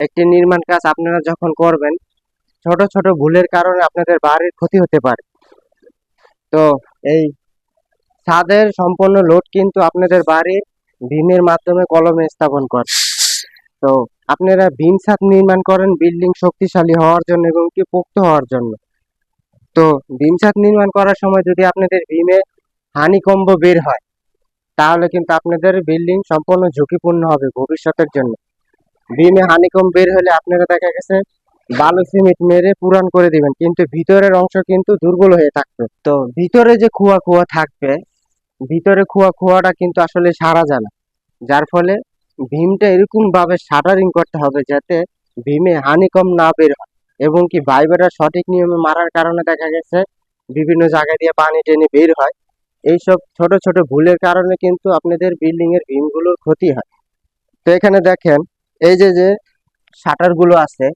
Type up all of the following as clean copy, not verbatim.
একটি নির্মাণ কাজ আপনারা যখন করবেন, ছোট ছোট ভুলের কারণে আপনাদের বাড়ির ক্ষতি হতে পারে। তো এই ছাদের সম্পূর্ণ লোড কিন্তু আপনাদের বাড়ির ভীমের মাধ্যমে কলমে স্থাপন করে। তো আপনারা ভীম ছাদ নির্মাণ করেন বিল্ডিং শক্তিশালী হওয়ার জন্য এবং কি পোক্ত হওয়ার জন্য। তো ভীম ছাদ নির্মাণ করার সময় যদি আপনাদের ভীমে হানিকম্ব বের হয়, তাহলে কিন্তু আপনাদের বিল্ডিং সম্পূর্ণ ঝুঁকিপূর্ণ হবে ভবিষ্যতের জন্য। ভীমে হানিকম্ব বের হলে আপনারা দেখা গেছে বালু সিমেন্ট মেরে পুরান করে দিবেন, কিন্তু ভিতরের অংশ কিন্তু দুর্বল হয়ে থাকবে। তো ভিতরে যে খোয়া খোয়া থাকবে, ভিতরে খোয়াটা কিন্তু আসলে সারা যায় না। যার ফলে ভীমটা এরকম ভাবে শাটারিং করতে হবে যাতে ভীমে হানিকম না বের হয়, এবং কি ভাইব্রেটর সঠিক নিয়মে মারার কারণে দেখা গেছে বিভিন্ন জায়গা দিয়ে পানি টেনে বের হয়। এইসব ছোট ছোট ভুলের কারণে কিন্তু আপনাদের বিল্ডিং এর ভীমগুলোর ক্ষতি হয়। তো এখানে দেখেন, এই যে যে শাটার গুলো আছে,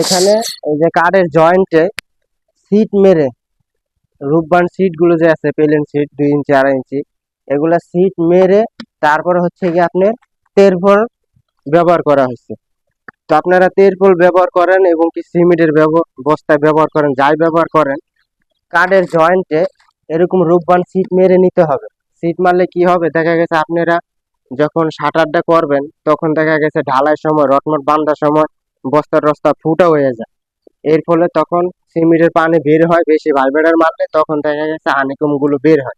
এখানে এই যে কাঠের জয়েন্টে সিট মেরে, রূপবান সিট গুলো যে আছে, প্লেন সিট 2 ইঞ্চি 2.5 ইঞ্চি, এগুলা সিট মেরে তারপরে হচ্ছে কি আপনার তেরপল ব্যবহার করা হয়েছে। তো আপনারা তেরপল ব্যবহার করেন এবং কি সিমেন্টের বস্তা ব্যবহার করেন, যাই ব্যবহার করেন, কাঠের জয়েন্টে এরকম রূপবান সিট মেরে নিতে হবে। সিট মারলে কি হবে, দেখা গেছে আপনারা যখন শাটারটা করবেন তখন দেখা গেছে ঢালাইয়ের সময় রডমট বাঁধার সময় বস্তা টস্তা ফুটা হয়ে যায়। এর ফলে তখন সিমেন্টের পানি বের হয়, বেশি ভাইব্রেটর মারলে তখন দেখা গেছে হানিকম গুলো বের হয়।